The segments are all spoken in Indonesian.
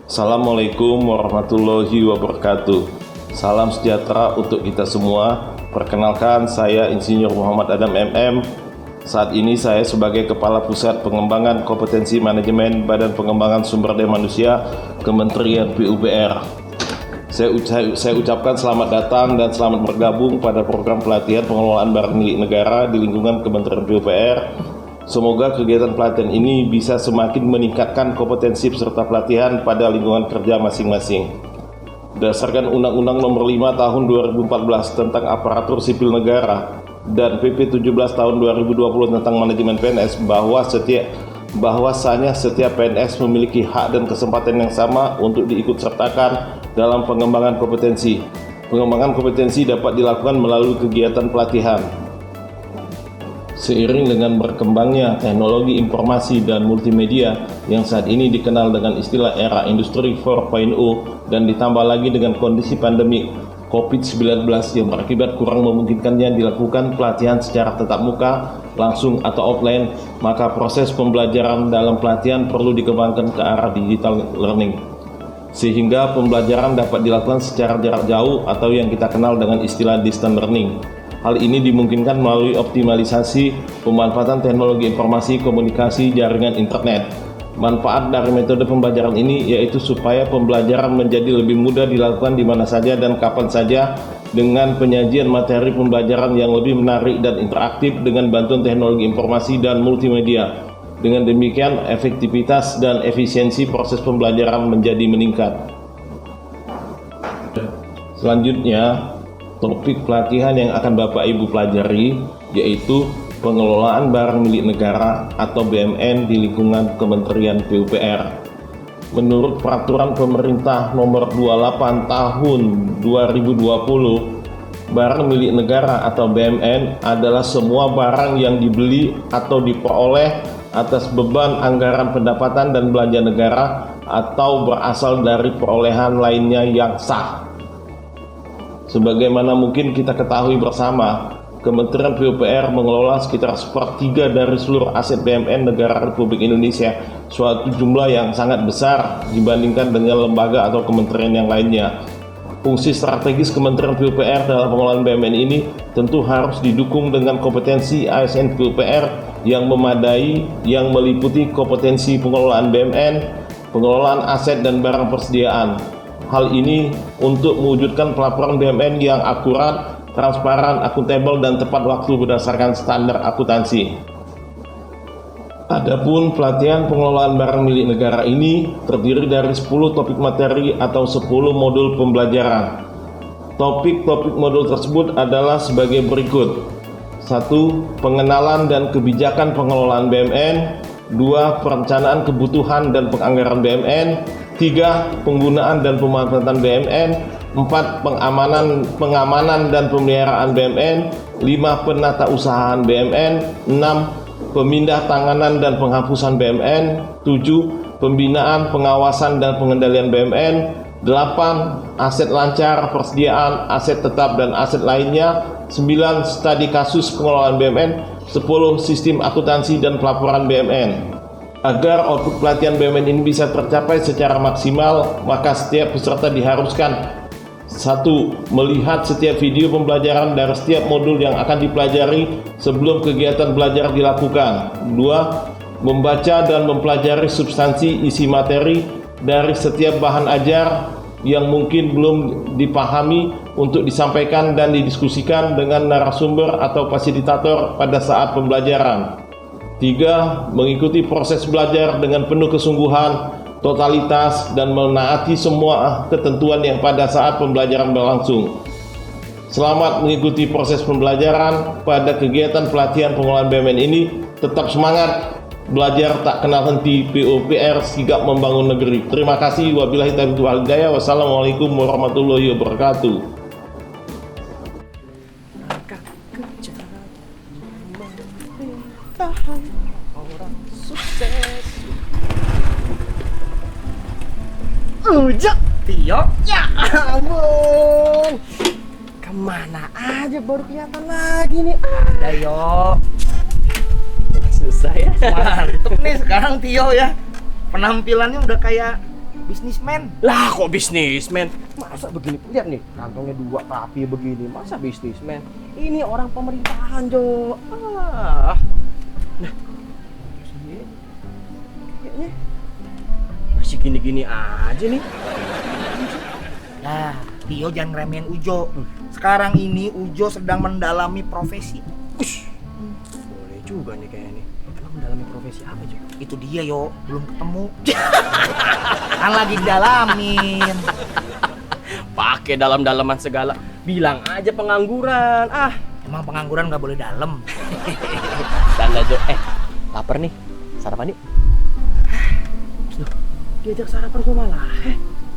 Assalamualaikum warahmatullahi wabarakatuh. Salam sejahtera untuk kita semua. Perkenalkan, saya Insinyur Muhammad Adam MM. Saat ini saya sebagai Kepala Pusat Pengembangan Kompetensi Manajemen Badan Pengembangan Sumber Daya Manusia Kementerian PUPR. Saya ucapkan selamat datang dan selamat bergabung pada program pelatihan pengelolaan barang milik negara di lingkungan Kementerian PUPR. Semoga kegiatan pelatihan ini bisa semakin meningkatkan kompetensi peserta pelatihan pada lingkungan kerja masing-masing. Berdasarkan Undang-Undang Nomor 5 Tahun 2014 tentang Aparatur Sipil Negara dan PP 17 Tahun 2020 tentang Manajemen PNS, bahwasanya setiap PNS memiliki hak dan kesempatan yang sama untuk diikutsertakan dalam pengembangan kompetensi. Pengembangan kompetensi dapat dilakukan melalui kegiatan pelatihan. Seiring dengan berkembangnya teknologi informasi dan multimedia yang saat ini dikenal dengan istilah era industri 4.0 dan ditambah lagi dengan kondisi pandemi COVID-19 yang berakibat kurang memungkinkannya dilakukan pelatihan secara tatap muka, langsung atau offline, maka proses pembelajaran dalam pelatihan perlu dikembangkan ke arah digital learning, sehingga pembelajaran dapat dilakukan secara jarak jauh atau yang kita kenal dengan istilah distance learning. Hal ini dimungkinkan melalui optimalisasi pemanfaatan teknologi informasi komunikasi jaringan internet. Manfaat dari metode pembelajaran ini yaitu supaya pembelajaran menjadi lebih mudah dilakukan di mana saja dan kapan saja dengan penyajian materi pembelajaran yang lebih menarik dan interaktif dengan bantuan teknologi informasi dan multimedia. Dengan demikian, efektivitas dan efisiensi proses pembelajaran menjadi meningkat. Selanjutnya, topik pelatihan yang akan Bapak Ibu pelajari yaitu pengelolaan barang milik negara atau BMN di lingkungan Kementerian PUPR. Menurut Peraturan Pemerintah Nomor 28 Tahun 2020, barang milik negara atau BMN adalah semua barang yang dibeli atau diperoleh atas beban anggaran pendapatan dan belanja negara atau berasal dari perolehan lainnya yang sah. Sebagaimana mungkin kita ketahui bersama, Kementerian PUPR mengelola sekitar sepertiga dari seluruh aset BMN negara Republik Indonesia, suatu jumlah yang sangat besar dibandingkan dengan lembaga atau kementerian yang lainnya. Fungsi strategis Kementerian PUPR dalam pengelolaan BMN ini tentu harus didukung dengan kompetensi ASN PUPR yang memadai, yang meliputi kompetensi pengelolaan BMN, pengelolaan aset dan barang persediaan. Hal ini untuk mewujudkan pelaporan BMN yang akurat, transparan, akuntabel, dan tepat waktu berdasarkan standar akuntansi. Adapun pelatihan pengelolaan barang milik negara ini terdiri dari 10 topik materi atau 10 modul pembelajaran. Topik-topik modul tersebut adalah sebagai berikut. 1. Pengenalan dan kebijakan pengelolaan BMN. 2. Perencanaan kebutuhan dan penganggaran BMN. 3. Penggunaan dan pemanfaatan BMN. 4. Pengamanan dan pemeliharaan BMN. 5. Penatausahaan BMN. 6. Pemindah tanganan dan penghapusan BMN. 7. Pembinaan, pengawasan dan pengendalian BMN. 8. Aset lancar, persediaan, aset tetap dan aset lainnya. 9. Studi kasus pengelolaan BMN. 10. Sistem akuntansi dan pelaporan BMN. Agar output pelatihan BMN ini bisa tercapai secara maksimal, maka setiap peserta diharuskan 1. Melihat setiap video pembelajaran dari setiap modul yang akan dipelajari sebelum kegiatan belajar dilakukan. 2. Membaca dan mempelajari substansi isi materi dari setiap bahan ajar yang mungkin belum dipahami untuk disampaikan dan didiskusikan dengan narasumber atau fasilitator pada saat pembelajaran. 3. Mengikuti proses belajar dengan penuh kesungguhan, totalitas, dan menaati semua ketentuan yang pada saat pembelajaran berlangsung. Selamat mengikuti proses pembelajaran pada kegiatan pelatihan pengelolaan BMN ini. Tetap semangat, belajar tak kenal henti, PUPR sigap membangun negeri. Terima kasih. Wabillahi taufiq wal hidayah. Wassalamualaikum warahmatullahi wabarakatuh. Orang sukses. Ujak Tio, ya ampun, kemana aja baru kelihatan lagi nih. Ada yo, susah ya. Mantep nih sekarang Tio ya, penampilannya udah kayak bisnismen. Lah kok bisnismen? Masa begini? Lihat nih, kantongnya 2 rapi begini. Masa bisnismen? Ini orang pemerintahan, Jo. Ah. Nah, sini. Kayaknya masih gini-gini aja nih. Nah, Tio jangan ngeremehin Ujo. Sekarang ini Ujo sedang mendalami profesi. Boleh juga nih kayaknya nih. Emang mendalami profesi apa, Jo? Itu dia yo, belum ketemu. Kan lagi didalamin. Pakai dalam-dalaman segala. Bilang aja pengangguran. Ah, Emang pengangguran nggak boleh dalam. tanda Jo. Lapar nih. Sarapan yuk. Loh, diajak sarapan kok malah.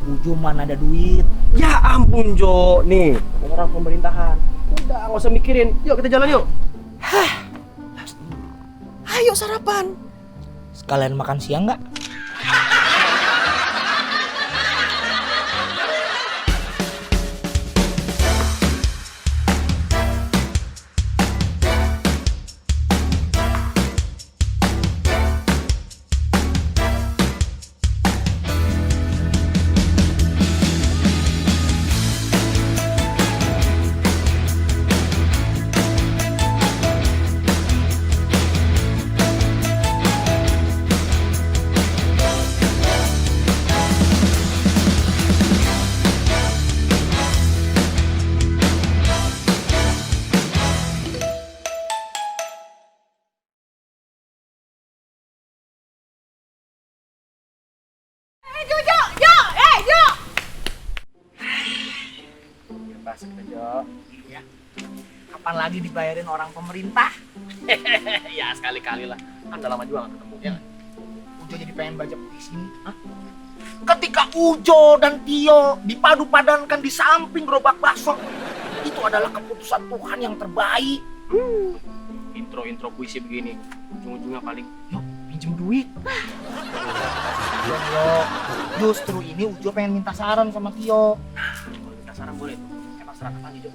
Ujo mana ada duit. Ya ampun Jo, nih orang pemerintahan. Udah nggak usah mikirin. Yuk kita jalan yuk. Ayo sarapan. Sekalian makan siang nggak? Bebas kita Jo. Iya. Kapan lagi dibayarin orang pemerintah? Ya sekali-kali lah. Kan udah lama juga nggak ketemu ya. Ujo jadi pengen baca puisi nih. Ketika Ujo dan Tio dipadu-padankan di samping gerobak bakso, itu adalah keputusan Tuhan yang terbaik. Intro puisi begini, ujung-ujungnya paling, yuk pinjem duit. Yo, justru ini Ujo pengen minta saran sama Tio. Kalau minta saran boleh tuh, emang serahkan aja Jo.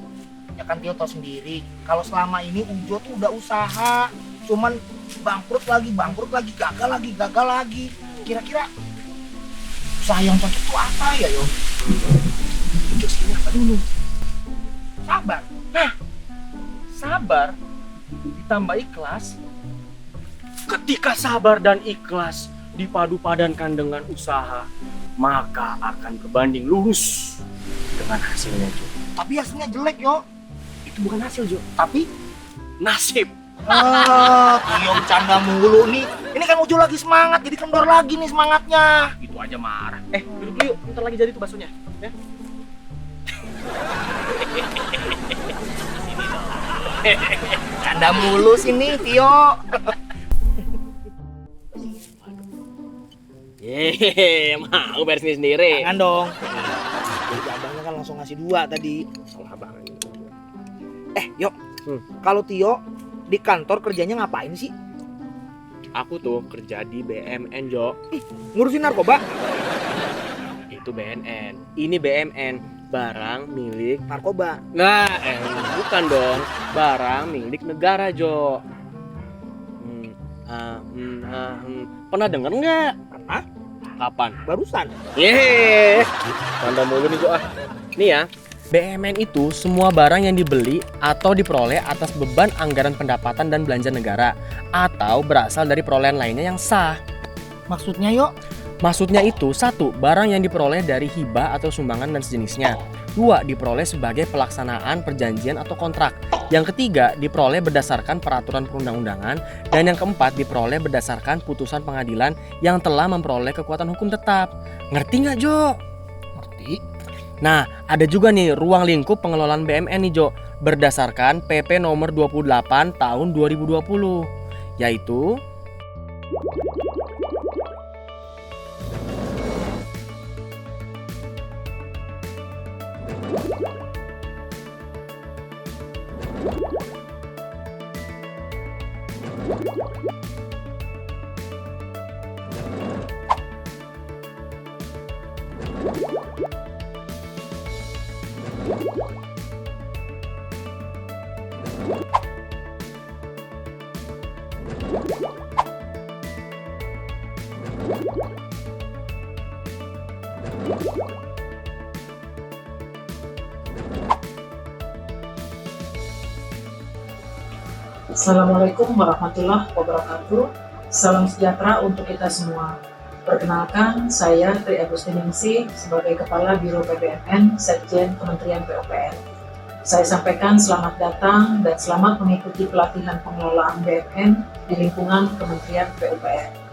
Ya kan Tio tau sendiri, kalau selama ini Ujo tuh udah usaha, cuman bangkrut lagi, gagal lagi. Kira-kira usaha yang cocok tuh apa ya Yo? Ujo sini apa dulu? Sabar. Sabar ditambah ikhlas. Ketika sabar dan ikhlas dipadu-padankan dengan usaha, maka akan berbanding lurus dengan hasilnya Jo. Tapi hasilnya jelek Yo. Itu bukan hasil Jo, Tapi nasib. Tio bercanda mulu nih. Ini kan Ujo lagi semangat, jadi kendor lagi nih semangatnya. Itu aja marah. Duduk dulu yuk, bentar lagi jadi tuh baksonya. Ya. Canda mulu sini Tio. Mau beres sendiri. Jangan dong. Jadi abangnya kan langsung ngasih 2 tadi. Salah abang. Yo, kalau Tio di kantor kerjanya ngapain sih? Aku tuh kerja di BMN Jo. Ngurusin narkoba? Itu BNN. Ini BMN, barang milik. Narkoba. Nah, bukan dong. Barang milik negara Jo. Pernah denger nggak? Hah? Kapan? Barusan. Yeay, tanda mulu nih Jo. Nih ya, BMN itu semua barang yang dibeli atau diperoleh atas beban anggaran pendapatan dan belanja negara atau berasal dari perolehan lainnya yang sah. Maksudnya Yo? Maksudnya itu, 1. Barang yang diperoleh dari hibah atau sumbangan dan sejenisnya. 2. Diperoleh sebagai pelaksanaan perjanjian atau kontrak. Yang ketiga, diperoleh berdasarkan peraturan perundang-undangan. Dan yang keempat, diperoleh berdasarkan putusan pengadilan yang telah memperoleh kekuatan hukum tetap. Ngerti nggak Jo? Ngerti. Nah, ada juga nih ruang lingkup pengelolaan BMN nih Jo, berdasarkan PP nomor 28 tahun 2020, yaitu Assalamualaikum warahmatullahi wabarakatuh. Salam sejahtera untuk kita semua. Perkenalkan, saya Tri Agustiningsih sebagai Kepala Biro PBMN Sekjen Kementerian PUPR. Saya sampaikan selamat datang dan selamat mengikuti pelatihan pengelolaan BMN di lingkungan Kementerian PUPR.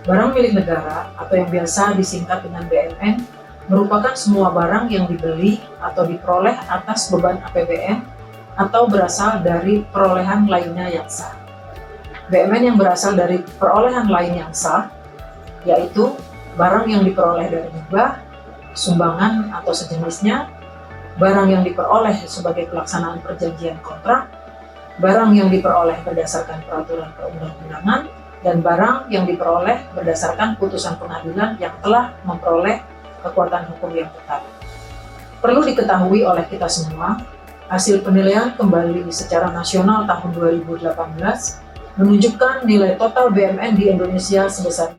Barang milik negara atau yang biasa disingkat dengan BMN merupakan semua barang yang dibeli atau diperoleh atas beban APBN atau berasal dari perolehan lainnya yang sah. BMN yang berasal dari perolehan lain yang sah, yaitu barang yang diperoleh dari hibah, sumbangan atau sejenisnya, barang yang diperoleh sebagai pelaksanaan perjanjian kontrak, barang yang diperoleh berdasarkan peraturan perundang-undangan, dan barang yang diperoleh berdasarkan putusan pengadilan yang telah memperoleh kekuatan hukum yang tetap. Perlu diketahui oleh kita semua, hasil penilaian kembali secara nasional tahun 2018 menunjukkan nilai total BMN di Indonesia sebesar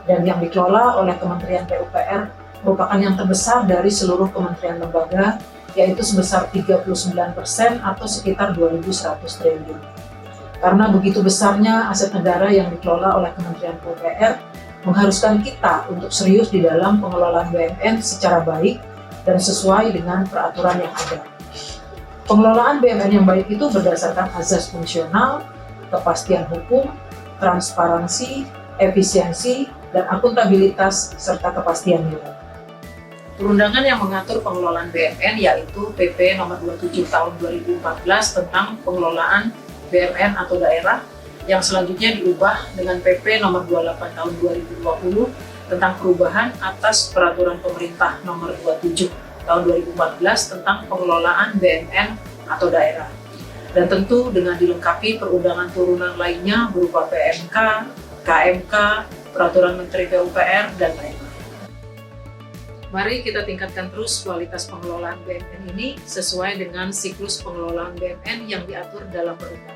dan yang dikelola oleh Kementerian PUPR merupakan yang terbesar dari seluruh kementerian lembaga, yaitu sebesar 39% atau sekitar 2.100 triliun. Karena begitu besarnya aset negara yang dikelola oleh Kementerian PUPR, mengharuskan kita untuk serius di dalam pengelolaan BMN secara baik dan sesuai dengan peraturan yang ada. Pengelolaan BMN yang baik itu berdasarkan azas fungsional, kepastian hukum, transparansi, efisiensi, dan akuntabilitas, serta kepastian nilai. Perundangan yang mengatur pengelolaan BMN yaitu PP nomor 27 tahun 2014 tentang pengelolaan BMN atau daerah, yang selanjutnya diubah dengan PP nomor 28 tahun 2020 tentang perubahan atas peraturan pemerintah nomor 27 tahun 2014 tentang pengelolaan BMN atau daerah. Dan tentu dengan dilengkapi perundangan turunan lainnya berupa PMK, KMK, Peraturan Menteri PUPR, dan lain-lain. Mari kita tingkatkan terus kualitas pengelolaan BMN ini sesuai dengan siklus pengelolaan BMN yang diatur dalam perundangan.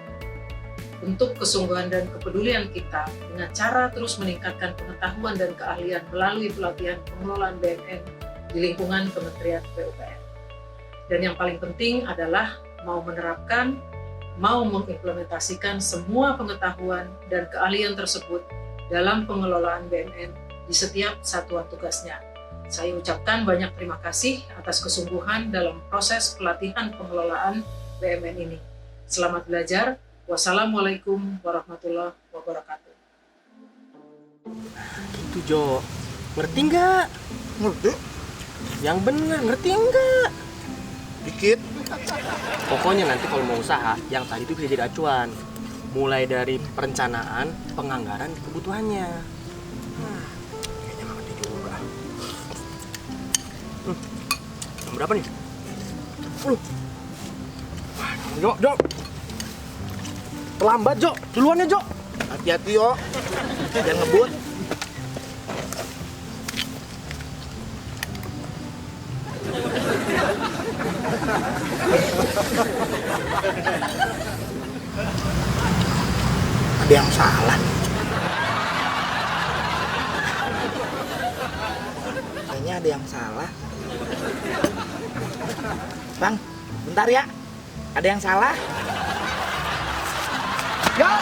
Bentuk kesungguhan dan kepedulian kita dengan cara terus meningkatkan pengetahuan dan keahlian melalui pelatihan pengelolaan BMN di lingkungan Kementerian PUPR. Dan yang paling penting adalah mau menerapkan, mau mengimplementasikan semua pengetahuan dan keahlian tersebut dalam pengelolaan BMN di setiap satuan tugasnya. Saya ucapkan banyak terima kasih atas kesungguhan dalam proses pelatihan pengelolaan BMN ini. Selamat belajar. Wassalamualaikum warahmatullahi wabarakatuh. Gitu Jo, ngerti nggak? Ngerti? Yang bener ngerti nggak? Dikit. Pokoknya nanti kalau mau usaha, yang tadi itu bisa jadi acuan. Mulai dari perencanaan, penganggaran, kebutuhannya. Kayaknya ngerti juga. Yang berapa nih? Jo, Jo. Terlambat Jo, duluan ya Jo. Hati-hati yo. Jangan ngebut. Ada yang salah. Kayaknya ada yang salah. Bang, bentar ya. Ada yang salah. Ya,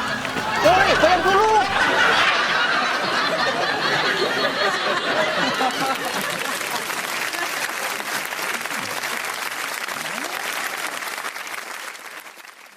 woi, bayar dulu.